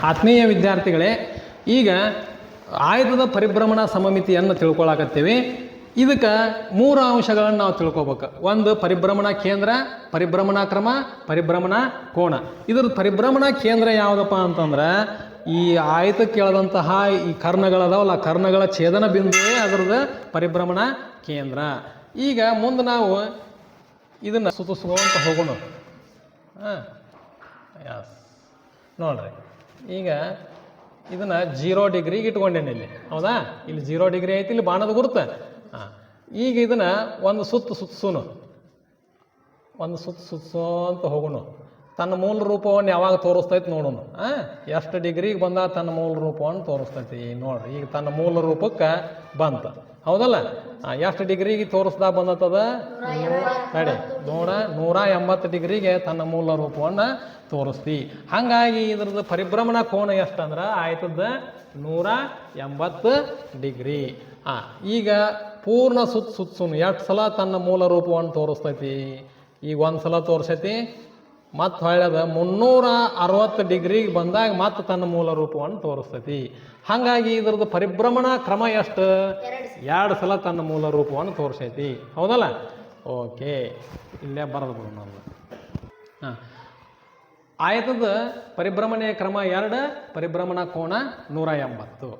ಆತ್ಮೀಯ ವಿದ್ಯಾರ್ಥಿಗಳೇ, ಈಗ ಆಯತದ ಪರಿಭ್ರಮಣ ಸಮಮಿತಿಯನ್ನು ತಿಳ್ಕೊಳಕತ್ತೀವಿ. ಇದಕ್ಕೆ ಮೂರು ಅಂಶಗಳನ್ನು ನಾವು ತಿಳ್ಕೊಬೇಕು. ಒಂದು ಪರಿಭ್ರಮಣ ಕೇಂದ್ರ, ಪರಿಭ್ರಮಣ ಕ್ರಮ, ಪರಿಭ್ರಮಣ ಕೋನ. ಇದ್ರ ಪರಿಭ್ರಮಣ ಕೇಂದ್ರ ಯಾವುದಪ್ಪ ಅಂತಂದ್ರೆ ಈ ಆಯತಕ್ಕೆ ಕೇಳದಂತಹ ಈ ಕರ್ಣಗಳದಾವಲ್ಲ, ಕರ್ಣಗಳ ಛೇದನ ಬಿಂದುವೇ ಅದರದ್ದು ಪರಿಭ್ರಮಣ ಕೇಂದ್ರ. ಈಗ ಮುಂದೆ ನಾವು ಇದನ್ನು ಸುತ್ತಿಸ್ಕೊಂತ ಹೋಗೋಣ. ನೋಡ್ರಿ, ಈಗ ಇದನ್ನು 0 ಡಿಗ್ರಿಗೆ ಇಟ್ಕೊಂಡೇನೆ ಇಲ್ಲಿ, ಹೌದಾ? ಇಲ್ಲಿ 0 ಡಿಗ್ರಿ ಐತಿ, ಇಲ್ಲಿ ಬಾಣದ ಗುರುತ. ಈಗ ಇದನ್ನು ಒಂದು ಸುತ್ತಿಸೋನು, ಒಂದು ಸುತ್ತಿಸೋ ಅಂತ ಹೋಗೋಣ. ತನ್ನ ಮೂಲ ರೂಪವನ್ನು ಯಾವಾಗ ತೋರಿಸ್ತೈತಿ ನೋಡೋಣ. ಎಷ್ಟು ಡಿಗ್ರಿಗೆ ಬಂದ ತನ್ನ ಮೂಲ ರೂಪವನ್ನು ತೋರಿಸ್ತೈತಿ ನೋಡ್ರಿ. ಈಗ ತನ್ನ ಮೂಲ ರೂಪಕ್ಕೆ ಬಂತ, ಹೌದಲ್ಲ? ಎಷ್ಟು ಡಿಗ್ರಿಗೆ ತೋರಿಸ್ದಾ ಬಂದತ್ತದ ತಡೆ ನೋಡ, 180 ಡಿಗ್ರಿಗೆ ತನ್ನ ಮೂಲ ರೂಪವನ್ನು ತೋರಿಸ್ತಿ. ಹಾಗಾಗಿ ಇದ್ರದ್ದು ಪರಿಭ್ರಮಣ ಕೋನ ಎಷ್ಟಂದ್ರೆ ಆಯ್ತದ 180 ಡಿಗ್ರಿ. ಈಗ ಪೂರ್ಣ ಸುತ್ತುನು ಎಷ್ಟು ಸಲ ತನ್ನ ಮೂಲ ರೂಪವನ್ನು ತೋರಿಸ್ತೈತಿ? ಈಗ ಒಂದು ಸಲ ತೋರಿಸೈತಿ, ಮತ್ತು ಹೊಳ್ಯದ 360 ಡಿಗ್ರಿಗೆ ಬಂದಾಗ ಮತ್ತೆ ತನ್ನ ಮೂಲ ರೂಪವನ್ನು ತೋರಿಸ್ತೈತಿ. ಹಾಗಾಗಿ ಇದ್ರದ್ದು ಪರಿಭ್ರಮಣ ಕ್ರಮ ಎಷ್ಟು? 2 ಸಲ ತನ್ನ ಮೂಲ ರೂಪವನ್ನು ತೋರಿಸೈತಿ, ಹೌದಲ್ಲ? ಓಕೆ, ಇಲ್ಲೇ ಬರೋದು ಬಿಡು ನಮ್ದು. ಆಯತದ ಪರಿಭ್ರಮಣೆಯ ಕ್ರಮ 2, ಪರಿಭ್ರಮಣ ಕೋನ 180.